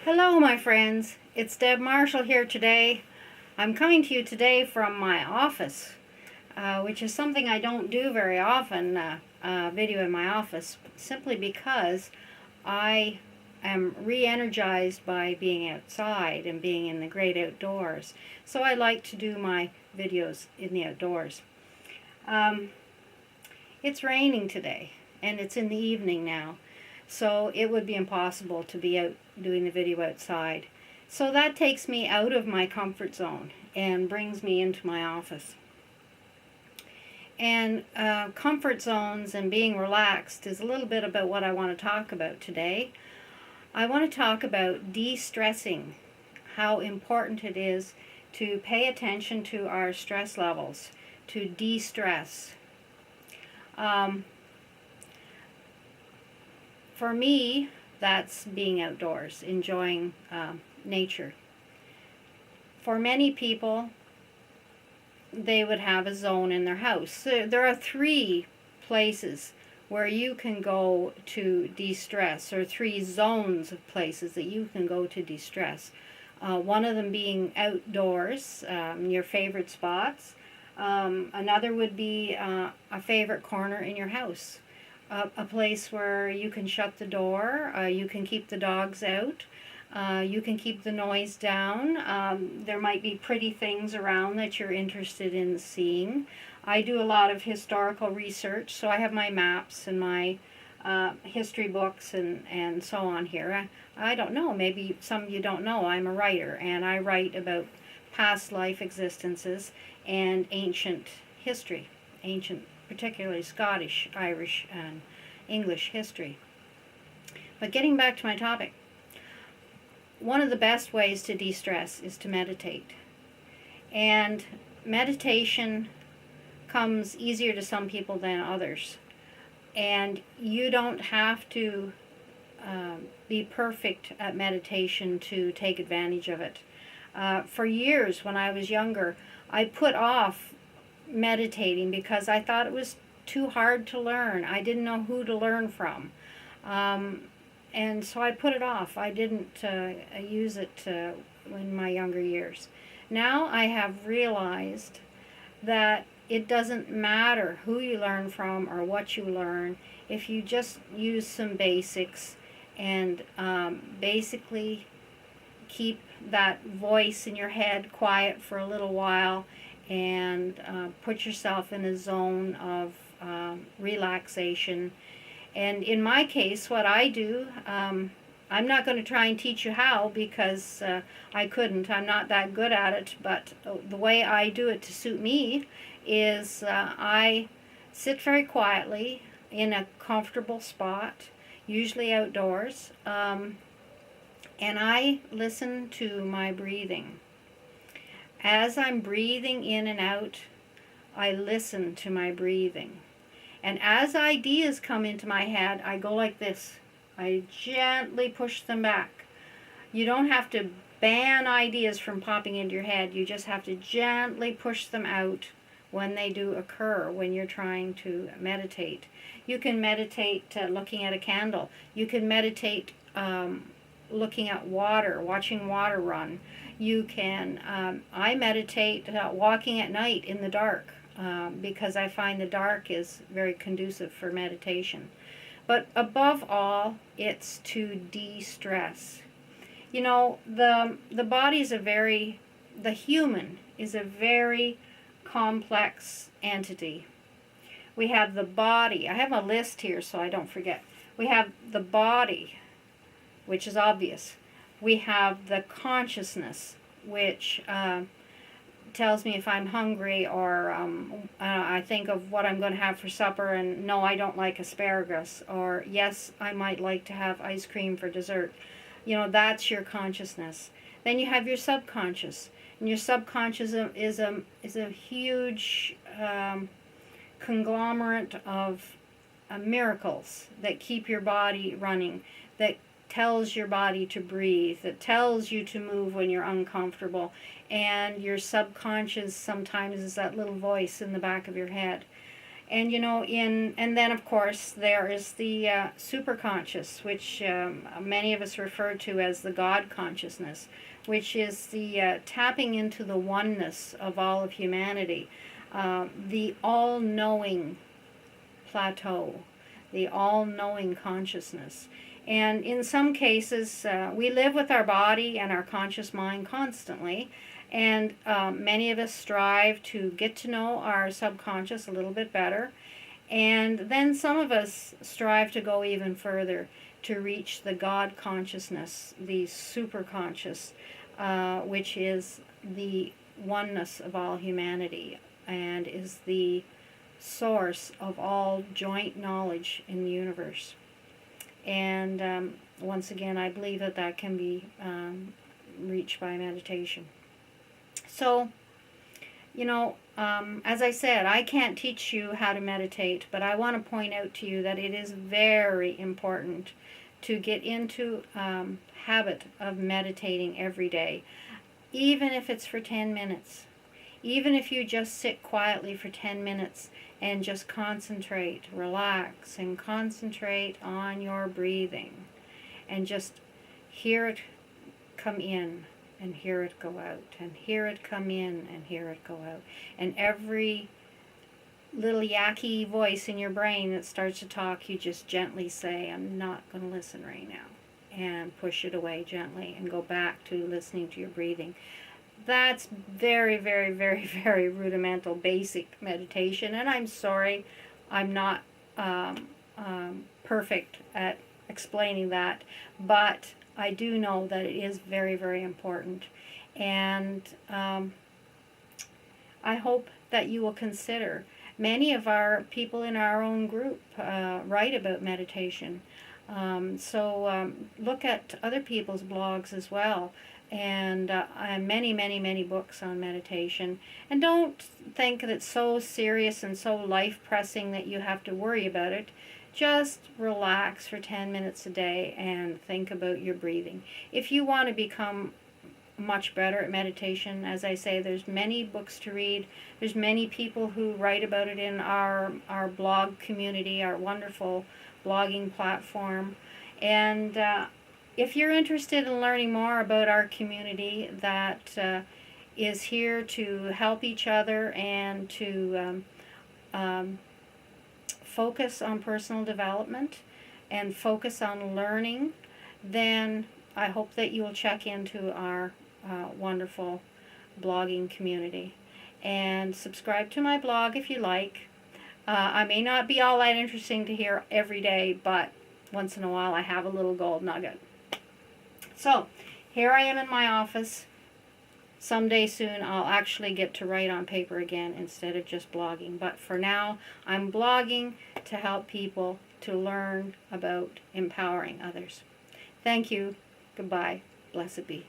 Hello, my friends. It's Deb Marshall here today. I'm coming to you today from my office, which is something I don't do very often, video in my office, simply because I am re-energized by being outside and being in the great outdoors. So I like to do my videos in the outdoors. It's raining today, and it's in the evening now. So it would be impossible to be out doing the video outside. So that takes me out of my comfort zone and brings me into my office. And comfort zones and being relaxed is a little bit about what I want to talk about today. I want to talk about de-stressing, how important it is to pay attention to our stress levels, to de-stress. For me, that's being outdoors, enjoying nature. For many people, they would have a zone in their house. So there are three places where you can go to de-stress, or three zones of places that you can go to de-stress. One of them being outdoors, your favorite spots. Another would be a favorite corner in your house. A place where you can shut the door, you can keep the dogs out, you can keep the noise down. There might be pretty things around that you're interested in seeing. I do a lot of historical research, so I have my maps and my history books and so on here. I don't know, maybe some of you don't know, I'm a writer, and I write about past life existences and ancient history, particularly Scottish, Irish, and English history. But getting back to my topic, one of the best ways to de-stress is to meditate. And meditation comes easier to some people than others. And you don't have to be perfect at meditation to take advantage of it. For years, when I was younger, I put off meditating because I thought it was too hard to learn. I didn't know who to learn from. And so I put it off. I didn't use it in my younger years. Now I have realized that it doesn't matter who you learn from or what you learn if you just use some basics and basically keep that voice in your head quiet for a little while and put yourself in a zone of relaxation. And in my case, what I do, I'm not going to try and teach you how, because I couldn't. I'm not that good at it. But the way I do it to suit me is I sit very quietly in a comfortable spot, usually outdoors, and I listen to my breathing. As I'm breathing in and out, I listen to my breathing. And as ideas come into my head, I go like this. I gently push them back. You don't have to ban ideas from popping into your head. You just have to gently push them out when they do occur, when you're trying to meditate. You can meditate looking at a candle. You can meditate looking at water, watching water run. You can, I meditate walking at night in the dark because I find the dark is very conducive for meditation. But above all, it's to de-stress. You know, the body is the human is a very complex entity. We have the body. I have a list here so I don't forget. We have the body, which is obvious. We have the consciousness, which tells me if I'm hungry, or I think of what I'm going to have for supper, and no, I don't like asparagus, or yes, I might like to have ice cream for dessert. You know, that's your consciousness. Then you have your subconscious, and your subconscious is a huge conglomerate of miracles that keep your body running, that tells your body to breathe, that tells you to move when you're uncomfortable. And your subconscious sometimes is that little voice in the back of your head. And and then of course there is the superconscious, which many of us refer to as the God consciousness, which is the tapping into the oneness of all of humanity, the all-knowing plateau, the all-knowing consciousness. And in some cases, we live with our body and our conscious mind constantly, and many of us strive to get to know our subconscious a little bit better. And then some of us strive to go even further, to reach the God consciousness, the superconscious, which is the oneness of all humanity and is the source of all joint knowledge in the universe. And once again, I believe that that can be reached by meditation. So, as I said, I can't teach you how to meditate, but I want to point out to you that it is very important to get into habit of meditating every day, even if it's for 10 minutes. Even if you just sit quietly for 10 minutes and just concentrate, relax, and concentrate on your breathing, and just hear it come in and hear it go out, and hear it come in and hear it go out. And every little yucky voice in your brain that starts to talk, you just gently say, I'm not going to listen right now, and push it away gently and go back to listening to your breathing. That's very, very, very, very rudimental, basic meditation, and I'm sorry I'm not perfect at explaining that, but I do know that it is very, very important, and I hope that you will consider. Many of our people in our own group write about meditation, so look at other people's blogs as well, and many, many, many books on meditation. And don't think that it's so serious and so life-pressing that you have to worry about it. Just relax for 10 minutes a day and think about your breathing. If you want to become much better at meditation, as I say, there's many books to read. There's many people who write about it in our blog community, our wonderful blogging platform. And if you're interested in learning more about our community that is here to help each other and to focus on personal development and focus on learning, then I hope that you will check into our wonderful blogging community and subscribe to my blog if you like. I may not be all that interesting to hear every day, but once in a while I have a little gold nugget. So here I am in my office. Someday soon I'll actually get to write on paper again instead of just blogging. But for now, I'm blogging to help people to learn about empowering others. Thank you. Goodbye. Blessed be.